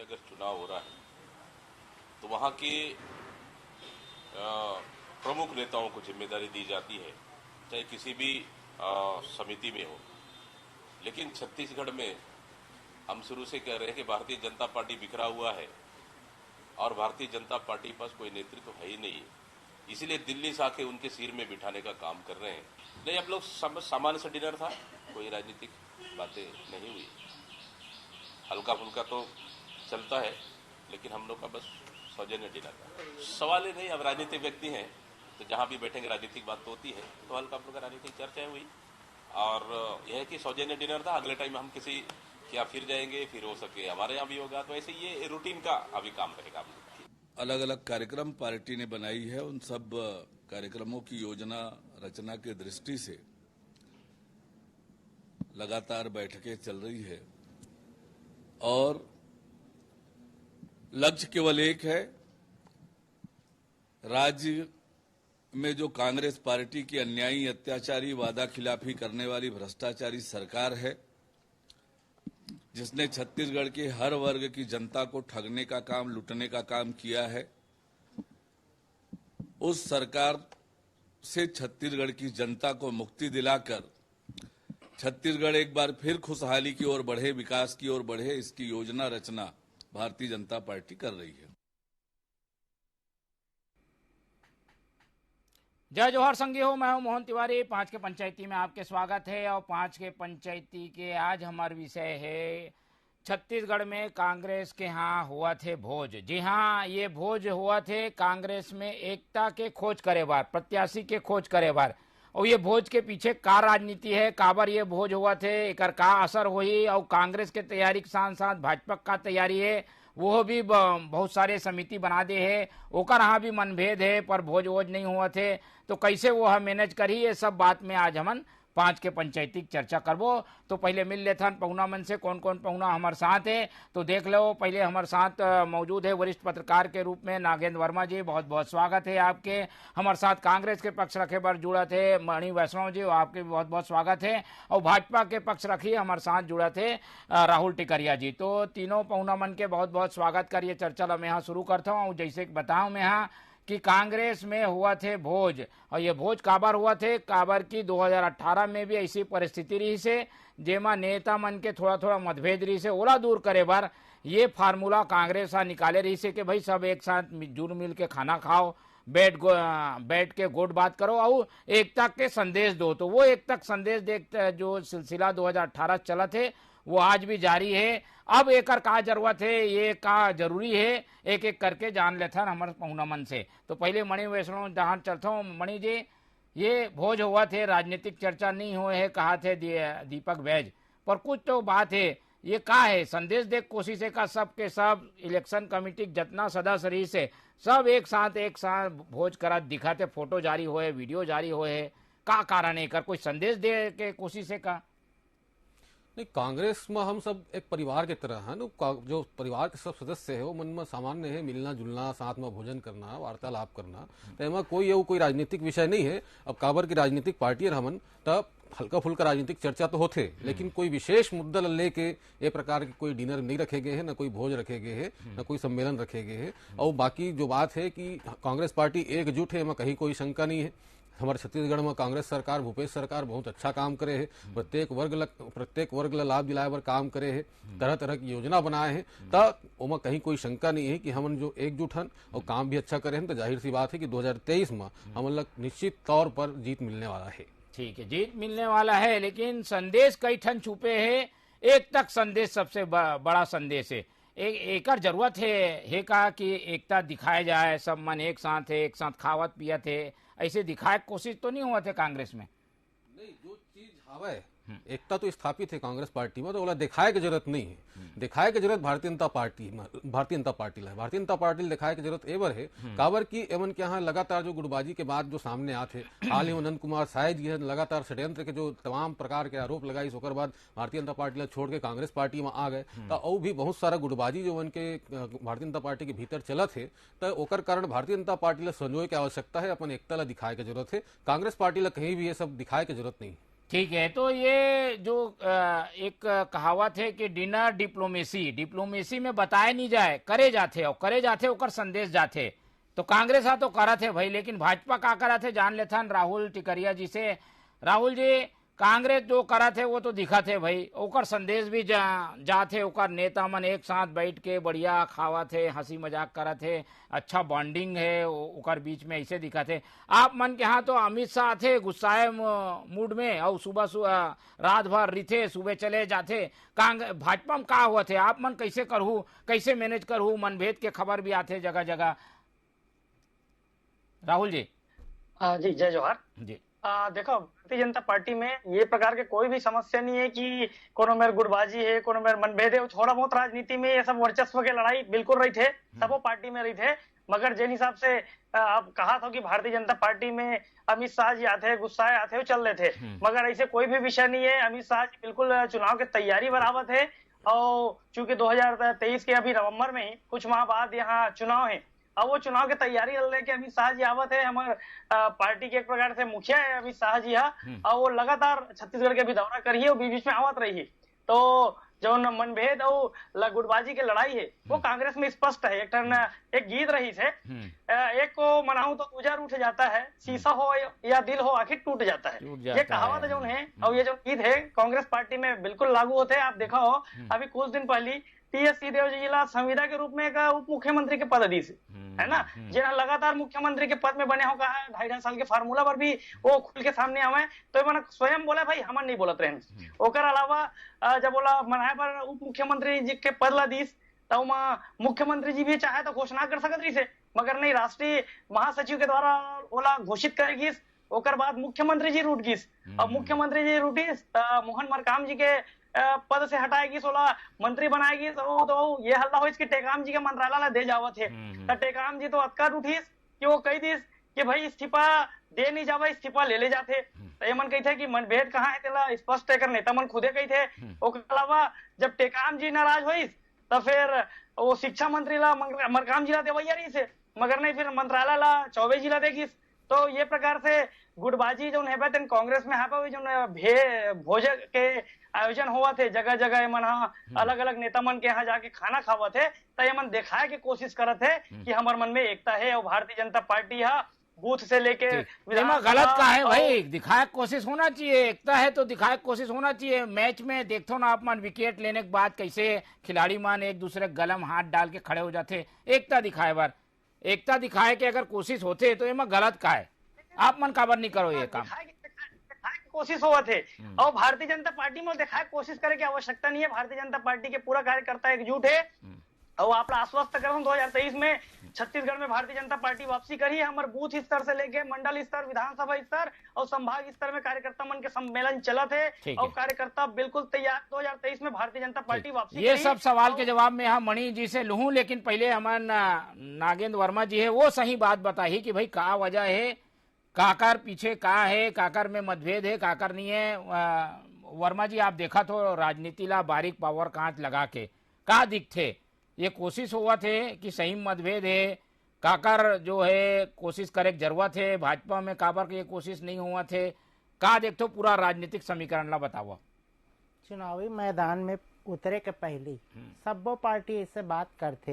अगर चुनाव हो रहा है तो वहां के प्रमुख नेताओं को जिम्मेदारी दी जाती है, चाहे किसी भी समिति में हो। लेकिन छत्तीसगढ़ में हम शुरू से कह रहे हैं कि भारतीय जनता पार्टी बिखरा हुआ है और भारतीय जनता पार्टी के पास कोई नेतृत्व है ही नहीं, इसीलिए दिल्ली से आके उनके सिर में बिठाने का काम कर रहे हैं। नहीं, अब लोग सामान्य सा डिनर था, कोई राजनीतिक बातें नहीं हुई, हल्का फुल्का तो चलता है, लेकिन हम लोग का बस सौजन्य डिनर था। सवाल ही नहीं, अब राजनीतिक व्यक्ति हैं तो जहां भी बैठेंगे राजनीतिक बात तो होती है, तो हल्का फुल्का राजनीतिक चर्चा हुई और यह है कि सौजन्य डिनर था। अगले टाइम हम किसी क्या फिर जाएंगे, फिर हो सके हमारे यहाँ भी होगा, तो ऐसे ये रूटीन का अभी काम रहेगा। अलग अलग कार्यक्रम पार्टी ने बनाई है, उन सब कार्यक्रमों की योजना रचना की दृष्टि से लगातार बैठकें चल रही है और लक्ष्य केवल एक है, राज्य में जो कांग्रेस पार्टी की अन्यायी, अत्याचारी, वादा खिलाफी करने वाली भ्रष्टाचारी सरकार है, जिसने छत्तीसगढ़ के हर वर्ग की जनता को ठगने का काम, लूटने का काम किया है, उस सरकार से छत्तीसगढ़ की जनता को मुक्ति दिलाकर छत्तीसगढ़ एक बार फिर खुशहाली की ओर बढ़े, विकास की ओर बढ़े, इसकी योजना रचना भारतीय जनता पार्टी कर रही है। जय जोहर संगी हो, मैं हूं मोहन तिवारी। 5 के पंचायती में आपके स्वागत है और 5 के पंचायती के आज हमारा विषय है छत्तीसगढ़ में कांग्रेस के यहाँ हुआ थे भोज। जी हाँ, ये भोज हुआ थे कांग्रेस में एकता के खोज करे बार, प्रत्याशी के खोज करे बार। और ये भोज के पीछे का राजनीति है, काबर ये भोज हुआ थे, एकर का असर हुई और कांग्रेस के तैयारी के साथ साथ भाजपा का तैयारी है, वो भी बहुत सारे समिति बना दे है, ओकर यहाँ भी मनभेद है, पर भोज वोज नहीं हुआ थे, तो कैसे वो हम मैनेज करी, ये सब बात में आज हमन 5 के पंचायती चर्चा करबो। तो पहले मिल लेथन पहुना मन से, कौन कौन पहुना हमारे साथ है तो देख लो। पहले हमारे साथ मौजूद है वरिष्ठ पत्रकार के रूप में नागेंद्र वर्मा जी, बहुत बहुत स्वागत है आपके। हमारे साथ कांग्रेस के पक्ष रखे पर जुड़ा थे मणि वैष्णव जी, आपके भी बहुत बहुत स्वागत है। और भाजपा के पक्ष रखिए हमारे साथ जुड़ा थे राहुल टिकरिया जी। तो तीनों पहुना मन के बहुत बहुत स्वागत करिए। चर्चा मैं यहाँ शुरू करता हूँ। जैसे बताऊँ मैं यहाँ कि कांग्रेस में हुआ थे भोज, और ये भोज काबर हुआ थे, काबर की 2018 में भी ऐसी परिस्थिति रही से जेमा नेता मन के थोड़ा थोड़ा मतभेद रही से, ओला दूर करे बार ये फार्मूला कांग्रेस निकाले रही से कि भाई सब एक साथ जुड़ मिल के खाना खाओ, बैठ के गोट बात करो और एकता के संदेश दो। तो वो एकता संदेश देख जो सिलसिला 2018 चला थे वो आज भी जारी है। अब एकर का जरूरत है, ये का जरूरी है, एक एक करके जान लेते हैं हमारे पहुना मन से। तो पहले मणि वैष्णव जहां चलता हूँ। मणि जी, ये भोज हुआ थे, राजनीतिक चर्चा नहीं हुए है, कहा थे दीपक बैज, पर कुछ तो बात है, ये का है संदेश देख कोशिश है का सब के सब इलेक्शन कमेटी जितना सदस्य रही से सब एक साथ भोज करा दिखाते, फोटो जारी हुए, वीडियो जारी हुए, का कारण है कर कोई संदेश दे के कोशिश है का? नहीं, कांग्रेस में हम सब एक परिवार की तरह है ना, जो परिवार के सब सदस्य है वो मन में सामान्य है, मिलना जुलना, साथ में भोजन करना, वार्तालाप करना, तो एमा कोई राजनीतिक विषय नहीं है। अब काबर की राजनीतिक पार्टी हमन तब हल्का फुल्का राजनीतिक चर्चा तो होते, लेकिन कोई विशेष मुद्दा लेके ये प्रकार के कोई डिनर नहीं रखे गए हैं, न कोई भोज रखे गए हैं, न कोई सम्मेलन रखे गए हैं। और बाकी जो बात है कि कांग्रेस पार्टी एकजुट है, एमा कहीं कोई शंका नहीं है। हमारे छत्तीसगढ़ में कांग्रेस सरकार, भूपेश सरकार बहुत अच्छा काम करे है, प्रत्येक वर्ग ला लाभ दिलाए पर काम करे है, तरह तरह की योजना बनाए हैं। तब ओमा कहीं कोई शंका नहीं है कि हमन जो एकजुट हन और काम भी अच्छा करे हैं, तो जाहिर सी बात है कि 2023 में हमन लग निश्चित तौर पर जीत मिलने वाला है। ठीक है, जीत मिलने वाला है, लेकिन संदेश कई ठन छुपे है। एक तक संदेश सबसे बड़ा संदेश है, एकर जरूरत है का कि एकता दिखाया जाए, सब मन एक साथ है, एक साथ खावत पियत है, ऐसे दिखाए कोशिश तो नहीं हुआ थे कांग्रेस में। नहीं, जो चीज हवा एकता तो स्थापित है कांग्रेस पार्टी में, तो बोला दिखाए की जरूरत नहीं है। दिखाए की जरूरत भारतीय जनता पार्टी है। भारतीय जनता पार्टी दिखाए की जरूरत एवर है, काबर की एमन के यहाँ लगातार जो गुटबाजी के बाद जो सामने आते, हाल ही में नंद कुमार साय जी लगातार षड्यंत्र के जो तमाम प्रकार के आरोप लगाई, उसके बाद भारतीय जनता पार्टी छोड़ के कांग्रेस पार्टी में आ गए, तो और भी बहुत सारा गुटबाजी जो उनके भारतीय जनता पार्टी के भीतर चलत है, तो ओकर कारण भारतीय जनता पार्टी संजोए की आवश्यकता है, अपन एकता ला दिखाए की जरूरत है। कांग्रेस पार्टी ला कहीं भी ये सब दिखाए की जरूरत नहीं। ठीक है, तो ये जो एक कहावत है कि डिनर डिप्लोमेसी में बताए नहीं जाए, करे जाते और करे जाते ओकर संदेश जाते। तो कांग्रेस तो करत है भाई, लेकिन भाजपा का करत है जान लेथन राहुल टिकरिया जी से। राहुल जी, कांग्रेस जो करत है वो तो दिखत है भाई, ओकर संदेश भी जाते, ओकर नेता मन एक साथ बैठ के बढ़िया खावत है, हंसी मजाक करत है, अच्छा बॉन्डिंग है ओकर बीच में, ऐसे दिखत है। आप मन के यहाँ तो अमित शाह थे गुस्साए मूड में और सुबह रात भर रिथे, सुबह चले जाते। भाजपा में का हुआ थे, आप मन कैसे करहू, कैसे मैनेज करहू, मनभेद के खबर भी आते जगह जगह। राहुल जी। जी जय जोहार जी। देखो, भारतीय जनता पार्टी में ये प्रकार के कोई भी समस्या नहीं है कि कोनो मेरे गुटबाजी है, कोनो मेरे मनभेद है। थोड़ा बहुत राजनीति में ये सब वर्चस्व के लड़ाई बिल्कुल रही थे, सबो पार्टी में रही थे। मगर जिन हिसाब से आप कहा था कि भारतीय जनता पार्टी में अमित शाह जी आते, गुस्साए आते, वो चल रहे थे, मगर ऐसे कोई भी विषय नहीं है। अमित शाह जी बिल्कुल चुनाव की तैयारी बराबर है। और चूंकि 2023 के अभी नवंबर में ही कुछ माह बाद यहाँ चुनाव है, अब वो चुनाव की तैयारी लेके अमित शाह जी आवत है। हमारे पार्टी के एक प्रकार से मुखिया है अमित शाह जी और वो लगातार छत्तीसगढ़ के भी दौरा करिए और बीच में आवत रही है। तो जो मनभेद और गुटबाजी की लड़ाई है वो कांग्रेस में स्पष्ट है। एक गीत रही है, एक को मनाऊं तो दूजा रूठ जाता है, शीशा हो या दिल हो आखिर टूट जाता है। ये कहावत जो है और ये जो गीत है कांग्रेस पार्टी में बिल्कुल लागू होते हैं। आप देखा हो अभी कुछ दिन पहले टी.एस. सिंहदेव जी ला संविदा के रूप में एक उप मुख्यमंत्री के पद दी है ना, जिन्हें लगातार मुख्यमंत्री के पद में बने हो कहा 2.5 साल के फार्मूला पर भी वो खुल के सामने आवे। तो मैंने स्वयं बोला भाई हमन नहीं बोलत रहे। ओकर अलावा जब बोला मनाए पर उप मुख्यमंत्री जी के पद ला दीस, तो मुख्यमंत्री जी भी चाहे तो घोषणा कर सकत रही से, मगर नहीं, राष्ट्रीय महासचिव के द्वारा ओला घोषित करेगी। ओकर बाद मुख्यमंत्री जी रूट गिस और मुख्यमंत्री जी रूटिस मोहन मरकाम जी के पद से हटाएगी, 16 मंत्री बनाएगी। तो ये हल्ला हो इसकी टेकाम जी के मंत्रालय दे जावत है। तो टेकाम जी तो अक्का उठीस कि वो कही दिस कि भाई इस्तीफा दे नहीं जावा, इस्तीफा ले जाते। तो ये मन कही थे कि मनभेद कहाँ है तेला स्पष्ट कर नेता मन खुदे कही थे। उसके अलावा जब टेकाम जी नाराज हुई तो फिर वो शिक्षा मंत्री ला मरकाम जी ला देवैया रही से, मगर नहीं फिर मंत्रालय ला चौबे जी ला देगी। तो ये प्रकार से गुटबाजी जो है कांग्रेस में है जो भोज के आयोजन हुआ थे जगह जगह मन अलग अलग नेता मन के यहाँ जाके खाना खावा थे। तो ये मन दिखाए की कोशिश करत है कि हमारे मन में एकता है और भारतीय जनता पार्टी बूथ से लेके गलत का है भाई, दिखाए कोशिश होना चाहिए। एकता है तो दिखाए कोशिश होना चाहिए। मैच में देखते हो ना आप मन विकेट लेने के बाद कैसे खिलाड़ी मान एक दूसरे गलम हाथ डाल के खड़े हो जाते। एकता दिखाए बार, एकता दिखाए के अगर कोशिश होते तो ये गलत का है। आप मन काबर नहीं करो ये काम, कोशिश हुआ थे। और भारतीय जनता पार्टी में दिखाए कोशिश करे की आवश्यकता नहीं है। भारतीय जनता पार्टी के पूरा कार्यकर्ता एकजुट है और आप आश्वस्त कर 2023 में छत्तीसगढ़ में भारतीय जनता पार्टी वापसी करी है। हमारे बूथ स्तर से लेके मंडल स्तर, विधानसभा स्तर और संभाग स्तर में कार्यकर्ता मन के सम्मेलन चला थे और कार्यकर्ता बिल्कुल तैयार 2023 में भारतीय जनता पार्टी वापसी। ये सब सवाल के जवाब में हम मणि जी से लूं, लेकिन पहले हमारे नागेंद्र वर्मा जी है वो सही बात बताई कि भाई क्या वजह है, काकर पीछे का है, काकर में मतभेद है, काकर नहीं है। वर्मा जी आप देखा तो राजनीति ला बारीक पावर कांच लगा के का दिखते, ये कोशिश हुआ थे कि सही मतभेद है, काकर जो है कोशिश करे जरूरत है। भाजपा में काबर के ये कोशिश नहीं हुआ थे, का देखते पूरा राजनीतिक समीकरण ला बताओ। चुनावी मैदान में उतरे के पहले सबो पार्टी इससे बात करते,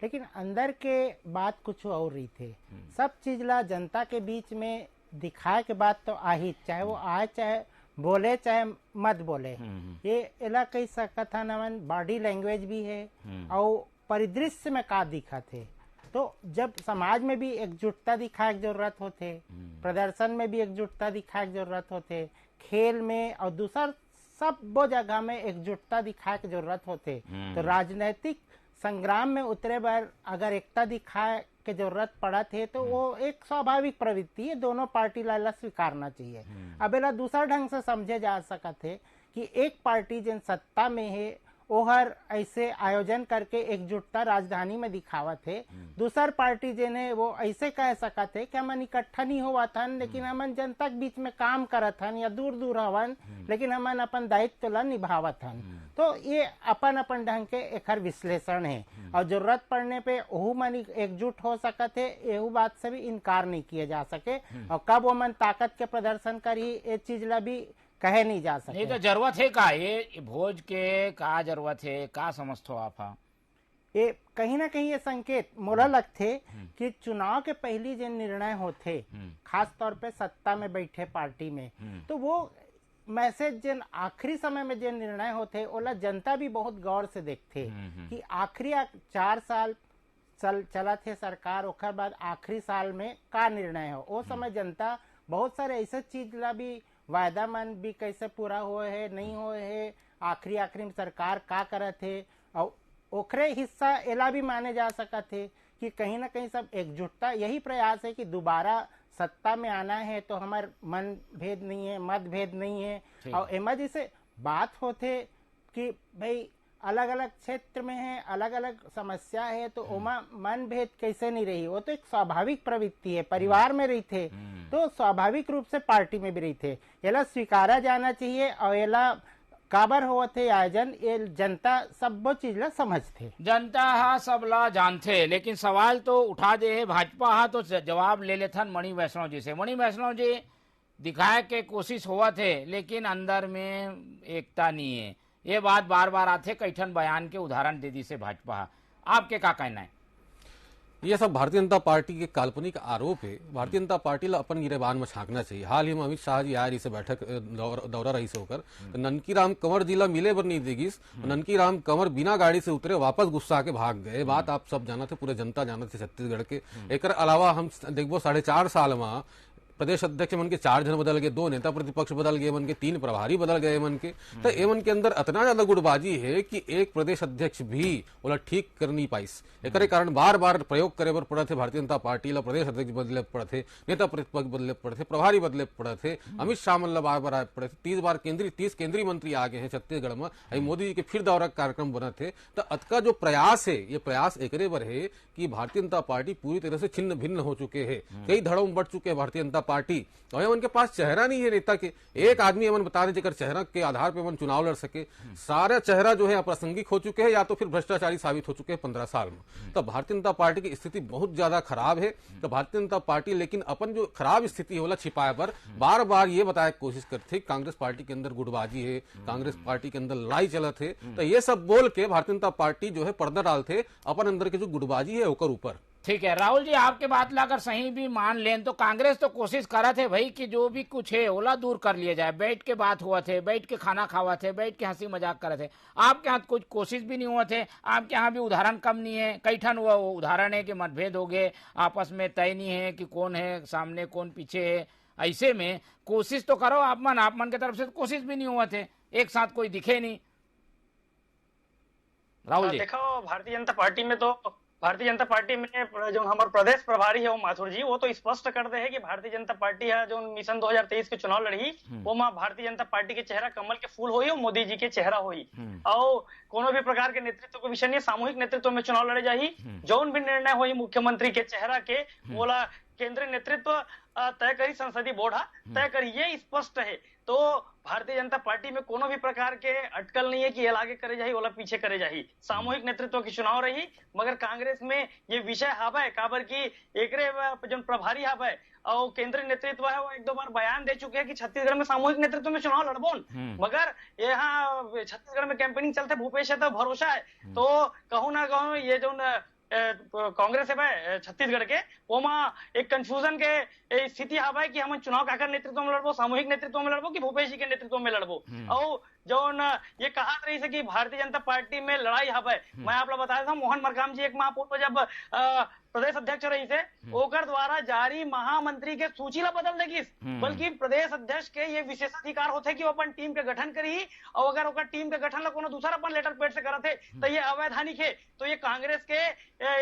लेकिन अंदर के बात कुछ और ही थे। सब चीज ला जनता के बीच में दिखाए के बात तो आही, चाहे वो आए चाहे बोले चाहे मत बोले। ये इला कही सकत है नमन बॉडी लैंग्वेज भी है और परिदृश्य में का दिखा थे। तो जब समाज में भी एकजुटता दिखाए की जरूरत होते, प्रदर्शन में भी एकजुटता दिखाए की जरूरत होते, खेल में और दूसर सब वो जगह में एकजुटता दिखाए की जरूरत होते। तो राजनीतिक संग्राम में उतरे बार अगर एकता दिखाए के जरूरत पड़ा थे तो वो एक स्वाभाविक प्रवृत्ति है, दोनों पार्टी ला स्वीकारना चाहिए। अब एला दूसरा ढंग से समझे जा सकत है कि एक पार्टी जिन सत्ता में है ओहर ऐसे आयोजन करके एकजुटता राजधानी में दिखावत है, दूसर पार्टी जिन है वो ऐसे कह सकत है कि हमन इकट्ठा नहीं होवा थन लेकिन हमन जनता के बीच में काम करत हन या दूर दूर हवन लेकिन हमन अपन दायित्व ला निभावत हन। तो ये अपन अपन ढंग के एक विश्लेषण है और जरूरत पड़ने पे ओहू मन एकजुट हो सकत है, एहू बात से भी इनकार नहीं किया जा सके। और कब वो मन ताकत के प्रदर्शन करी ये चीज ला भी कहे नहीं जा नहीं तो सके। जरूरत है का ये भोज के का जरूरत है का समझते हो आप? हाँ? ये कहीं ना कहीं ये संकेत मोला लगते कि चुनाव के पहली जो निर्णय होते, खास तौर पे सत्ता में बैठे पार्टी में, तो वो मैसेज जिन आखिरी समय में जो निर्णय होते ओला जनता भी बहुत गौर से देखते कि आखिरी 4 साल चला थे सरकार, ओकर बाद आखिरी साल में का निर्णय हो। वो समय जनता बहुत सारे ऐसे चीज ला भी वायदा मन भी कैसे पूरा हुए है नहीं हुए है, आखिरी में सरकार का करत है, और ओखरे हिस्सा एला भी माने जा सकत है कि कहीं ना कहीं सब एकजुटता यही प्रयास है कि दोबारा सत्ता में आना है तो हमार मन भेद नहीं है, मतभेद नहीं है। और एमा जैसे बात होते कि भाई अलग अलग क्षेत्र में है, अलग अलग समस्या है, तो ओमा मन भेद कैसे नहीं रही, वो तो एक स्वाभाविक प्रवृत्ति है, परिवार में रही थे तो स्वाभाविक रूप से पार्टी में भी रही थे, एला स्वीकारा जाना चाहिए। और एला काबर हुआ थे आयोजन, ये जनता सब चीज ला समझते, जनता हा सब ला जानते, लेकिन सवाल तो उठा दे है भाजपा हा तो जवाब ले लेथन मणि वैष्णव जी से। मणि वैष्णव जी दिखाए के कोशिश हुआ थे लेकिन अंदर में एकता नहीं है, ये बात बार बार आते, कैठन बयान के उदाहरण दे दी से भाजपा। आपके का कहना है? ये सब भारतीय जनता पार्टी के काल्पनिक आरोप है। भारतीय जनता पार्टी ला अपन गिरेबान में झांकना चाहिए। हाल ही में अमित शाह जी आए जिसे बैठक दौरा रही से होकर, तो ननकी राम कंवर जिला मिले बर नहीं देगिस, ननकी राम कंवर बिना गाड़ी से उतरे वापस गुस्सा के भाग गए। बात आप सब जाना थे, पूरे जनता जाना थे छत्तीसगढ़ के। एक अलावा हम देखो 4.5 साल में प्रदेश अध्यक्ष मन के 4 जन बदल गए, 2 नेता प्रतिपक्ष बदल गए मन के, 3 प्रभारी बदल गए मन के। तो एमन के अंदर इतना ज्यादा गुटबाजी है कि एक प्रदेश अध्यक्ष भी बोला ठीक कर नहीं पाइस। एक कारण बार बार प्रयोग करे बर पड़े थे भारतीय जनता पार्टी ला, प्रदेश अध्यक्ष बदले पड़े थे, नेता प्रतिपक्ष बदले पड़े थे, प्रभारी बदले पड़े थे, अमित शाह मन ला बार बार आए पड़े थे, 30 केंद्रीय मंत्री आ गए हैं छत्तीसगढ़ में। मोदी जी के फिर दौरा कार्यक्रम बना थे। तो अतका जो प्रयास है, ये प्रयास एकरे बर है कि भारतीय जनता पार्टी पूरी तरह से छिन्न भिन्न हो चुके हैं, कई धड़ों में बढ़ चुके हैं भारतीय जनता पार्टी। और उनके पास चेहरा नहीं है नेता के, एक आदमी अमन बता दें जेकर चेहरा के आधार पर अमन चुनाव लड़ सके। सारा चेहरा जो है अप्रासंगिक हो चुके हैं या तो फिर भ्रष्टाचारी साबित हो चुके हैं 15 साल में। तो भारतीय जनता पार्टी की स्थिति बहुत ज्यादा खराब है। तो भारतीय जनता पार्टी लेकिन अपन जो खराब स्थिति होला छिपाए पर बार बार ये बताए कोशिश करते कांग्रेस पार्टी के अंदर गुटबाजी है, कांग्रेस पार्टी के अंदर लड़ाई चलत है। तो ये सब बोल के भारतीय जनता पार्टी जो है पर्दा डालते अपन अंदर के जो गुटबाजी है ओकर ऊपर। ठीक है राहुल जी, आपके बात ला अगर सही भी मान लें तो कांग्रेस तो कोशिश करा थे भाई कि जो भी कुछ है ओला दूर कर लिया जाए, बैठ के बात हुआ थे, बैठ के खाना खावा थे, बैठ के हंसी मजाक करे थे। आपके यहाँ कुछ कोशिश भी नहीं हुआ थे, आपके यहाँ भी उदाहरण कम नहीं है, कई ठन हुआ वो उदाहरण है कि मतभेद हो गए, आपस में तय नहीं है कि कौन है सामने कौन पीछे है। ऐसे में कोशिश तो करो आप मन की तरफ से कोशिश भी नहीं हुआ थे, एक साथ कोई दिखे नहीं। राहुल जी देखो भारतीय जनता पार्टी में जो हमारे प्रदेश प्रभारी है वो माथुर जी, वो तो स्पष्ट करते हैं कि भारतीय जनता पार्टी है जो मिशन 2023 के चुनाव लड़ी वो मां भारतीय जनता पार्टी के चेहरा कमल के फूल हुई और मोदी जी के चेहरा हुई। और कोनो भी प्रकार के नेतृत्व को विषय नहीं, सामूहिक नेतृत्व में चुनाव लड़े जाही। जौन भी निर्णय हुई मुख्यमंत्री के चेहरा के बोला केंद्रीय नेतृत्व तय करी, संसदीय बोर्ड तय करी, ये स्पष्ट है। तो भारतीय जनता पार्टी में कोनो भी प्रकार के अटकल नहीं है कि ये आगे करे जाही ओला पीछे करे जाही। सामूहिक नेतृत्व की चुनाव रही, मगर कांग्रेस में ये विषय हावे काबर की एकरे जो प्रभारी हावे और केंद्रीय नेतृत्व है वो 1-2 बार बयान दे चुके हैं कि छत्तीसगढ़ में सामूहिक नेतृत्व में चुनाव लड़बोन, मगर यहाँ छत्तीसगढ़ में कैंपेनिंग चलते भूपेश है तो भरोसा है। तो कहूँ ना कहूँ ये जो कांग्रेस है छत्तीसगढ़ के ओमा एक कंफ्यूजन के स्थिति हवा कि हम चुनाव काकर नेतृत्व में लड़बो, सामूहिक नेतृत्व में लड़बो कि भूपेश जी के नेतृत्व में लड़बो। और जो ये कहा रही है कि भारतीय जनता पार्टी में लड़ाई हवा, मैं आप लोग बताया था मोहन मरकाम जी एक माह पूर्व जब प्रदेश अध्यक्ष रही थे ओकर द्वारा जारी महामंत्री के सूची ला बदल देगी, बल्कि प्रदेश अध्यक्ष के ये विशेषाधिकार होते कि वो अपन टीम के गठन करी, और अगर ओकर टीम के गठन ला कोनो दूसरा अपन लेटर पेड से करते तो ये अवैधानिक है। तो ये कांग्रेस के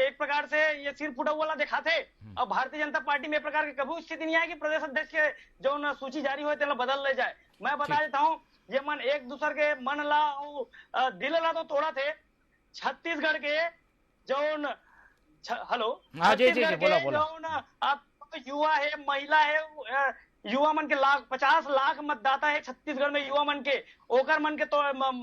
एक प्रकार से ये सिर फुटा वाला दिखाते। अब भारतीय जनता पार्टी में एक प्रकार की कभी स्थिति नहीं है कि प्रदेश अध्यक्ष के जो सूची जारी हुए तेला बदल ले जाए। मैं बता देता हूँ ये मन एक दूसरे के मन ला दिल ला तो तोड़ा थे। छत्तीसगढ़ के जो हेलो जी बोला आप युवा है, महिला है, युवा मन के 50 लाख मतदाता है छत्तीसगढ़ में युवा मन के, ओकर मन के तो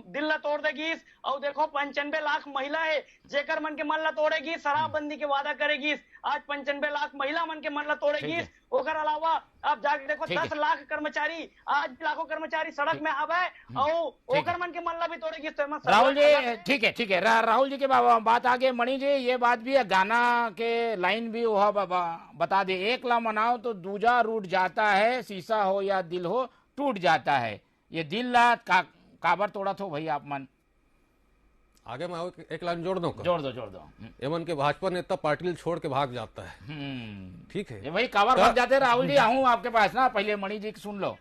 दिल ला तोड़ देगी। और देखो 95 लाख महिला है जेकर मन के मन ला तोड़ेगी, शराबबंदी के वादा करेगी, आज 95 लाख महिला मन के मन ला तोड़ेगी। ओकर अलावा आप जाके देखो 10 लाख कर्मचारी, आज लाखों कर्मचारी सड़क में आवे और ओकर मन के मन ला भी तोड़ेगी। तो राहुल जी ठीक है राहुल जी के बात आगे। मणि जी ये बात भी है, गाना के लाइन भी वह बता दे, एक ला मनाओ तो दूजा रूठ जाता है, शीशा हो या दिल हो टूट जाता है। ये दिल ला काबर तोड़ा थो भाई आप मन? आगे मैं एक लाइन जोड़ दो एमन के भाजपा नेता पाटिल छोड़ के भाग जाता है। ठीक है भाई काबर भाग जाते राहुल जी? आऊं आपके पास ना, पहले मणि जी सुन लो।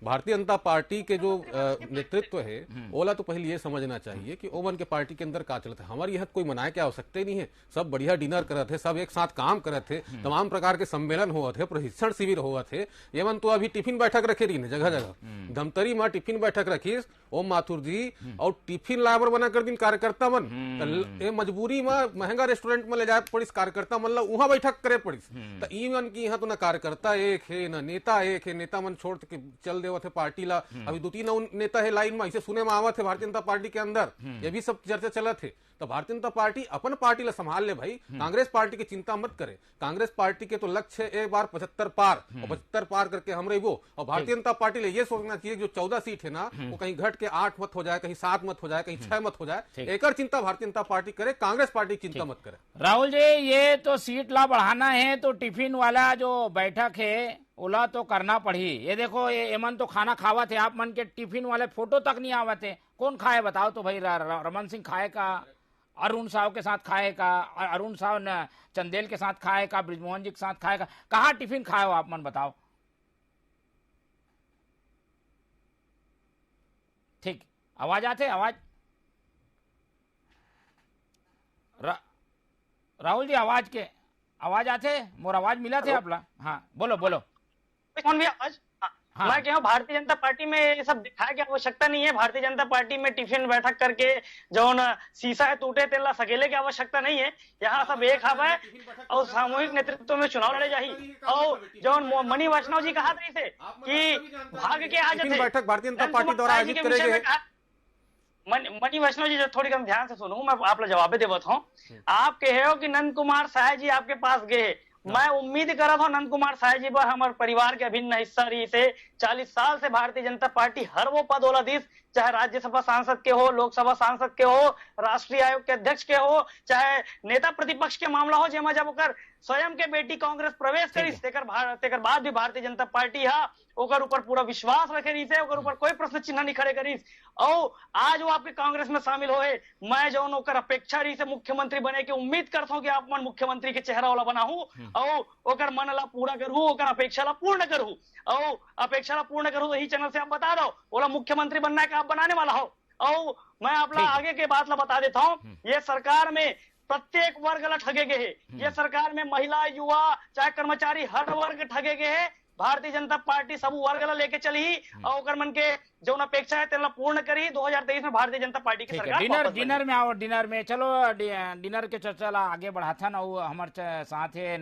भारतीय जनता पार्टी के जो नेतृत्व है ओला तो पहले ये समझना चाहिए कि ओमन के पार्टी के अंदर का चलता है। हमारी यहाँ कोई मनाए की आवश्यकता ही नहीं है। सब बढ़िया डिनर करे थे, सब एक साथ काम करे थे, तमाम प्रकार के सम्मेलन हुआ थे, प्रशिक्षण शिविर हुआ थे। एमन तो अभी टिफिन बैठक रखे रही जगह जगह, धमतरी में टिफिन बैठक रखी ओम माथुर जी, और टिफिन लाबर बना कर दिन कार्यकर्ता मन मजबूरी में महंगा रेस्टोरेंट में ले जाए पड़ी कार्यकर्ता मन वहां बैठक करे पड़ी। तो ई मन की यहाँ तो न कार्यकर्ता एक है न नेता एक है, नेता मन छोड़ के चल देवत है पार्टी ला। अभी 2-3 नेता है लाइन में, इसे सुने में आवत है भारतीय जनता पार्टी के अंदर, ये भी सब चर्चा चलत है। तो भारतीय जनता पार्टी अपन पार्टी ला संभाल ले भाई, कांग्रेस पार्टी की चिंता मत करे। कांग्रेस पार्टी के तो लक्ष्य है एक बार 75 पार, और 75 पार करके हम रही वो। और भारतीय जनता पार्टी ले ये सोचना चाहिए जो 14 सीट है ना, वो कहीं घट के 8 मत हो जाए, कहीं 7 मत हो जाए, कहीं 6 मत हो जाए। एक चिंता भारतीय जनता पार्टी करे, कांग्रेस पार्टी की चिंता मत करे। राहुल जी ये तो सीट ला बढ़ाना है तो टिफिन वाला जो बैठक है ओला तो करना पड़ी। ये देखो ये एमन तो खाना खावा थे, आप मन के टिफिन वाले फोटो तक नहीं आवा थे। कौन खाए बताओ तो भाई? रमन सिंह खाए का, अरुण साव के साथ खाए का, अरुण साव ने चंदेल के साथ खाए का, ब्रिजमोहन जी के साथ खाए का, कहाँ टिफिन खाए हो आप मन बताओ? ठीक आवाज आते आवाज राहुल जी आवाज आते मोर आवाज मिला थे आपला? हाँ बोलो कौन भी आवाज? हाँ। मैं क्या भारतीय जनता पार्टी में ये सब दिखाए की आवश्यकता नहीं है। भारतीय जनता पार्टी में टिफिन बैठक करके जो न शीशा है टूटे तेला सकेले की आवश्यकता नहीं है। यहाँ सब एक हवा है और सामूहिक नेतृत्व में चुनाव लड़े जाही। और जो मणि वैष्णव जी कहा था इसे कि भाग के आ जाते बैठक भारतीय जनता पार्टी द्वारा आयोजित करेंगे। मणि वैष्णव जी जो थोड़ी कम ध्यान से सुनू, मैं आप जवाब देवत हूँ। आप कहे हो कि नंद कुमार साय जी आपके पास गए, मैं उम्मीद कर रहा था नंद कुमार साय जी पर हमारे परिवार के अभिन्न हिस्सा रही से 40 साल से भारतीय जनता पार्टी हर वो पद ओला दीस, चाहे राज्यसभा सांसद के हो, लोकसभा सांसद के हो, राष्ट्रीय आयोग के अध्यक्ष के हो, चाहे नेता प्रतिपक्ष के मामला हो, जेमा जब ओकर स्वयं के बेटी कांग्रेस प्रवेश करी तेकर बाद भी भारतीय जनता पार्टी ओकर ऊपर पूरा विश्वास रखे रही से, ओकर ऊपर कोई प्रश्न चिन्ह नहीं खड़े करी। और आज वो आपके कांग्रेस में शामिल होए, मैं जो ओकर अपेक्षा रही से मुख्यमंत्री बने की उम्मीद करता हूँ कि आप मन मुख्यमंत्री के चेहरा वाला बनाहू और ओकर मन ला पूरा करू, ओकर अपेक्षा ला पूर्ण करू। और अपेक्षा ला पूर्ण करू तो यही चैनल से आप बता दो बोला मुख्यमंत्री बनना है कि आप बनाने वाला हो। और मैं आप आगे के बात ला बता देता हूँ, ये सरकार में प्रत्येक वर्ग ला ठगे गए हैं। ये सरकार में महिला, युवा, चाहे कर्मचारी, हर वर्ग ठगे गए हैं। भारतीय जनता पार्टी सब वर्ग ला लेके चली और मन के जो अपेक्षा है तेला पूर्ण करी। 2023 में भारतीय जनता पार्टी की सरकार डिनर में आओ, डिनर में चलो, डिनर के चर्चा ला आगे बढ़ाथा ना। हमारे साथ है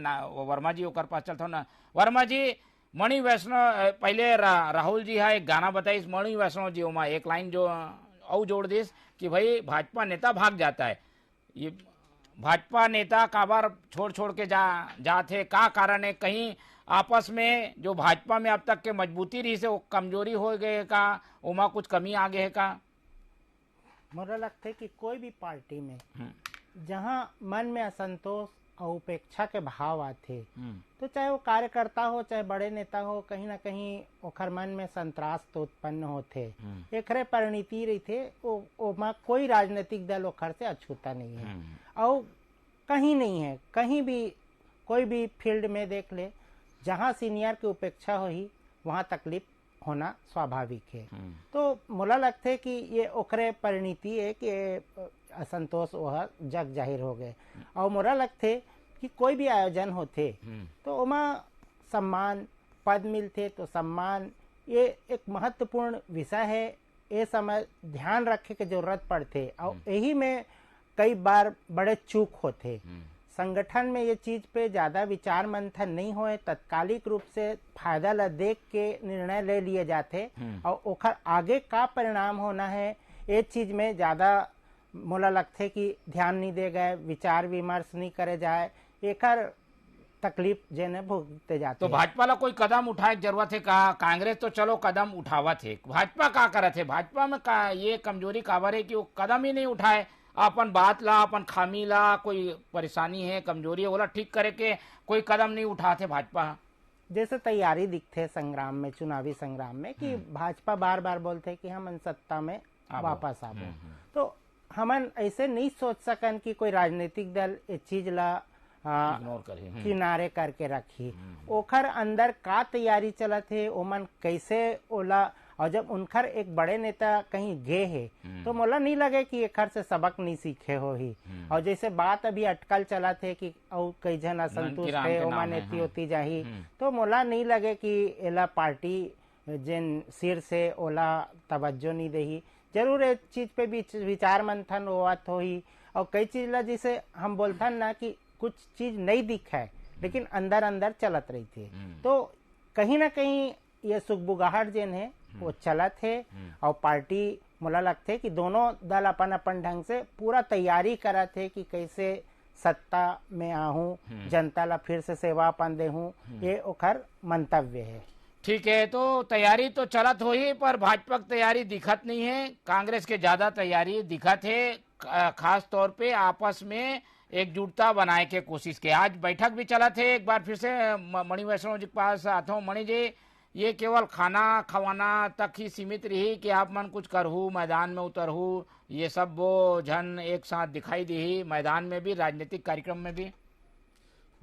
वर्मा जी, ओकर पास चलता ना। वर्मा जी, मणि वैष्णव पहले राहुल जी है एक गाना बताइस मणि वैष्णव जी में एक लाइन जो और जोड़ दिस कि भाई भाजपा नेता भाग जाता है। ये भाजपा नेता काबार छोड़ के जाते का कारण है? कहीं आपस में जो भाजपा में अब तक के मजबूती रही से वो कमजोरी हो गए का, उमा कुछ कमी आ गए का? मुझे लगता है कि कोई भी पार्टी में जहां मन में असंतोष और उपेक्षा के भाव आते, तो चाहे वो कार्यकर्ता हो चाहे बड़े नेता हो, कहीं ना कहीं ओखर मन में संतरास तो उत्पन्न होते। एकरे परिणति रही थे ओमा कोई राजनीतिक दल ओखर से अछूता नहीं है और कहीं नहीं है। कहीं भी कोई भी फील्ड में देख ले, जहां सीनियर की उपेक्षा हो ही वहां तकलीफ होना स्वाभाविक है। तो मुला लगता है कि ये ओखरे परिणति है कि असंतोष वह जग जाहिर हो गए। और मोरा लगते कि कोई भी आयोजन होते तो ओमा सम्मान पद मिलते, तो सम्मान ये एक महत्वपूर्ण विषय है। ये समय ध्यान रखे की जरूरत पड़ते और यही में कई बार बड़े चूक होते। संगठन में ये चीज पे ज्यादा विचार मंथन नहीं होए, तत्कालिक रूप से फायदा ला देख के निर्णय ले लिए जाते और ओखर आगे का परिणाम होना है ये चीज में ज्यादा मोला लगथे कि ध्यान नहीं दे गए, विचार विमर्श नहीं करे जाए, एकर तकलीफ जेने भुगते जाते। तो भाजपा ला कोई कदम उठाए जरूरत है का? कांग्रेस तो चलो कदम उठावत है, भाजपा का करत है? भाजपा में का ये कमजोरी काबर है कि वो कदम ही नहीं उठाए, अपन बात ला, अपन खामी ला, कोई परेशानी है, कमजोरी है, बोला ठीक करे के कोई कदम नहीं उठाते भाजपा। जैसे तैयारी दिखते संग्राम में, चुनावी संग्राम में कि भाजपा बार बार बोलते कि हम सत्ता में वापस आबो, तो हमन ऐसे नहीं सोच सकन कि कोई राजनीतिक दल ये चीज ला इग्नोर करे, किनारे करके रखी। ओखर अंदर का तैयारी चलत है, ओमन कैसे ओला, और जब उनकर एक बड़े नेता कहीं गे है तो मोला नहीं लगे कि एखर से सबक नहीं सीखे हो ही। और जैसे बात अभी अटकल चला थे कि और कई जन असंतुष्ट है, ओमन एती होती जाही, तो मोला नहीं लगे कि एला पार्टी जिन सिर से ओला तवज्जो नहीं देही। जरूर एक चीज पे भी विचार मंथन होवत हो ही, और कई चीज ला जिसे हम बोलथन ना कि कुछ चीज नहीं दिख है लेकिन अंदर अंदर चलत रही थी, तो कहीं ना कहीं ये सुखबुगाहट जिन है वो चलत है। और पार्टी मोला लगते कि दोनों दल अपन अपन ढंग से पूरा तैयारी करत है कि कैसे सत्ता में आहूं, जनता ला फिर से सेवा अपन देहूं, ये ओखर मंतव्य है। ठीक है, तो तैयारी तो चलत हो ही, पर भाजपा की तैयारी दिखत नहीं है, कांग्रेस के ज्यादा तैयारी दिखत है, खास तौर पे आपस में एकजुटता बनाए के कोशिश के। आज बैठक भी चला थे, एक बार फिर से मणि वैष्णव जी के पास आता हूँ। मणि जी, ये केवल खाना खवाना तक ही सीमित रही कि आप मन कुछ करहू, मैदान में उतरहू, ये सब वो जन एक साथ दिखाई दी मैदान में भी, राजनीतिक कार्यक्रम में भी?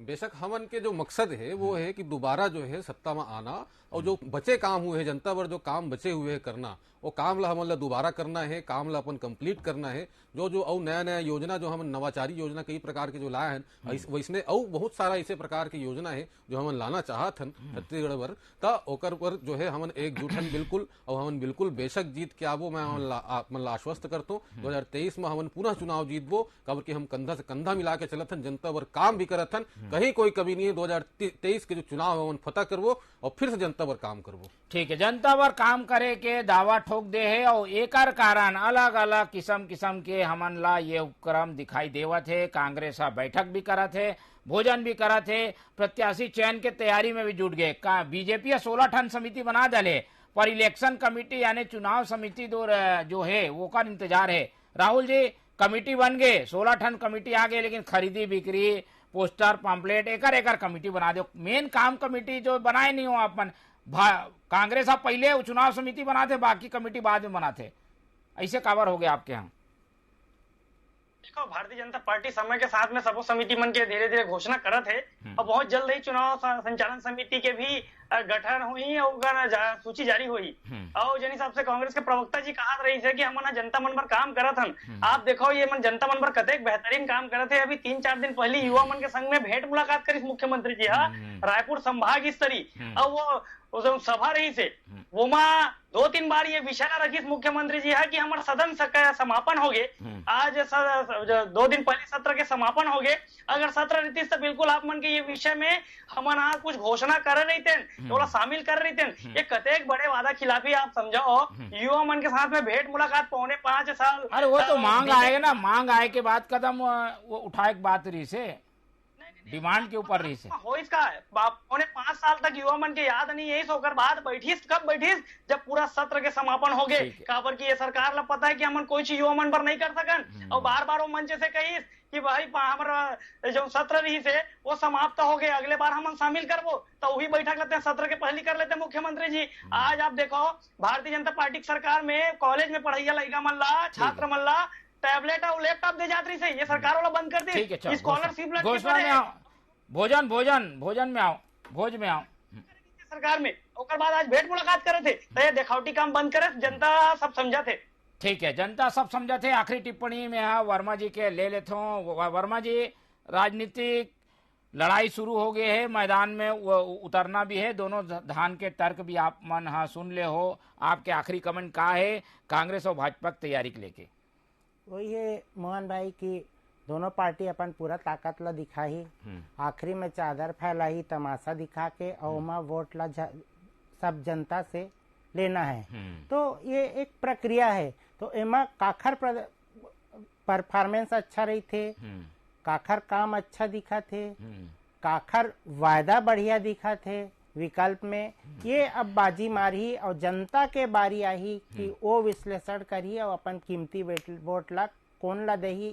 बेशक हमन के जो मकसद है वो है कि दोबारा जो है सत्ता में आना, और जो बचे काम हुए हैं जनता पर, जो काम बचे हुए हैं करना, वो काम ला हमन ला दोबारा करना है, काम ला अपन कंप्लीट करना है। जो जो और नया नया योजना जो हम नवाचारी योजना कई प्रकार के जो लाए हैं, वैसने और बहुत सारा ऐसे प्रकार की योजना है जो हमन लाना चाहत हन छत्तीसगढ़ पर, ता ओकर पर जो है हमन एकजुट हन बिल्कुल, और हमन बिल्कुल बेशक जीत के आबो। मैं हमन ला आश्वस्त करता हूँ 2023 में हमन पुनः चुनाव जीतबो, काबर कि हम कंधा से कंधा मिला के चलत हन, जनता पर काम भी करत हन, कहीं कोई कमी नहीं है। 2023 के जो चुनाव है हमन फतह करबो और फिर से जनता पर काम करबो। ठीक है, जनता पर काम करे के दावा ठोक दे है, और एकर कारण अलग अलग किस्म के हमन ला ये उपक्रम दिखाई देवत है। कांग्रेस बैठक भी करत है, भोजन भी करत है, प्रत्याशी चयन के तैयारी में भी जुट गए। बीजेपी 16 ठन समिति बना डाले, पर इलेक्शन कमेटी यानी चुनाव समिति जो है वो का इंतजार है। राहुल जी, कमेटी बन गए, 16 ठन कमेटी आ गए, लेकिन खरीदी बिक्री, पोस्टर पंपलेट एकर कमेटी बना दो। मेन काम कमेटी जो बनाए नहीं हो अपन, कांग्रेस आप पहले चुनाव समिति बनाते, बाकी कमेटी बाद में बनाते, ऐसे काबर हो गया आपके यहाँ? देखो, भारतीय जनता पार्टी समय के साथ में सबो समिति मन के धीरे धीरे घोषणा करत है, और बहुत जल्द ही चुनाव संचालन समिति के भी गठन हुई और सूची जारी हुई। और जिन हिसाब से कांग्रेस के प्रवक्ता जी कहा रही थे कि हम जनता मन पर काम करत हन, आप देखो ये मन जनता मन पर कतेक बेहतरीन काम करत है। अभी 3-4 दिन पहले युवा मन के संग में भेंट मुलाकात करी मुख्यमंत्री जी रायपुर संभाग स्तरीय, और वो जो सभा रही से वो माँ 2-3 बार ये विषय रखी मुख्यमंत्री जी है कि हमारा सदन समापन हो गए, आज 2 दिन पहले सत्र के समापन हो गए। अगर सत्र रीति से बिल्कुल आप मन के ये विषय में हम कुछ घोषणा कर रही थे, तो शामिल कर रही थे। ये कतेक बड़े वादा खिलाफी आप समझो, युवा मन के साथ में भेंट मुलाकात 5.5 साल। अरे वो तो मांग आएगा ना, मांग आए के बाद कदम वो उठाए के बात रही से, डिमांड के ऊपर रही से हो। इसका 5.5 साल तक युवा मन के याद नहीं है, होकर बाद बैठीस, कब बैठीस? जब पूरा सत्र के समापन हो गए। काबर की ये सरकार ला पता है कि हमन कोई चीज युवा मन पर नहीं कर सकन, और बार बार वो मंच से कही कि भाई हमारा जो सत्र रही से वो समाप्त हो गए, अगले बार हम शामिल करबो, तो वही बैठक लेते हैं, सत्र के पहली कर लेते हैं मुख्यमंत्री जी। आज आप देखो भारतीय जनता पार्टी की सरकार में कॉलेज में पढ़ाइया लड़का मन ला, छात्र मन ला टैबलेट और लैपटॉप दे जाती से, ये सरकार वाला बंद कर दी। स्कॉलरशिप घोषणा में आओ, भोजन में आओ, भोज में आओ सरकार में। और बाद आज भेंट मुलाकात करे थे, तो ये दिखावटी काम बंद करे, जनता सब समझा थे। ठीक है, जनता सब समझा थे। आखिरी टिप्पणी में वर्मा जी के ले लेता हूँ। वर्मा जी, राजनीतिक लड़ाई शुरू हो गई है, मैदान में उतरना भी है, दोनों धान के तर्क भी आप मन हाँ सुन ले हो। आपके आखिरी कमेंट का है कांग्रेस और भाजपा की तैयारी के लेके? वही है मोहन भाई की दोनों पार्टी अपन पूरा ताकत ला दिखाही, आखिरी में चादर फैलाई तमाशा दिखा के और ओमा वोट ला सब जनता से लेना है। तो ये एक प्रक्रिया है। तो एमा काखर परफॉर्मेंस अच्छा रही थे, काखर काम अच्छा दिखा थे, काखर वायदा बढ़िया दिखा थे विकल्प में, ये अब बाजी मारी और जनता के बारी आई कि वो विश्लेषण करी और अपन कीमती वोट ला कौन ला दही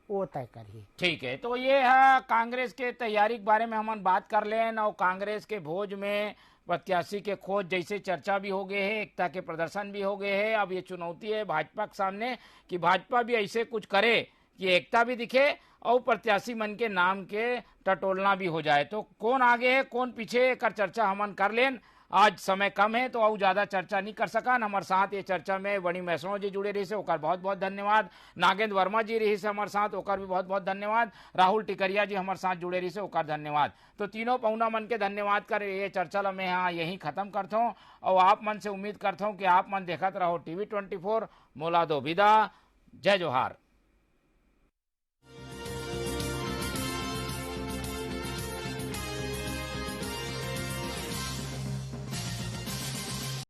वो तय करी। ठीक है, तो ये है कांग्रेस के तैयारी के बारे में हम बात कर लें और कांग्रेस के भोज में प्रत्याशी के खोज जैसे चर्चा भी हो गए है, एकता के प्रदर्शन भी हो गए हैं। अब ये चुनौती है भाजपा के सामने कि भाजपा भी ऐसे कुछ करे कि एकता भी दिखे और प्रत्याशी मन के नाम के टटोलना भी हो जाए। तो कौन आगे है कौन पीछे कर चर्चा हमन कर लें। आज समय कम है तो और ज्यादा चर्चा नहीं कर सका। हमारे साथ ये चर्चा में वणी मैसणो जी जुड़े रही से ओकर बहुत बहुत धन्यवाद। नागेंद्र वर्मा जी रही से हमारे साथ ओकर भी बहुत बहुत धन्यवाद। राहुल टिकरिया जी हमारे साथ जुड़े रही से ओकर धन्यवाद। तो तीनों पहुना मन के धन्यवाद कर ये चर्चा ला मैं यहाँ यही खत्म करता हूँ और आप मन से उम्मीद करता हूँ कि आप मन देखत रहो TV24। मोला दो विदा। जय जोहार।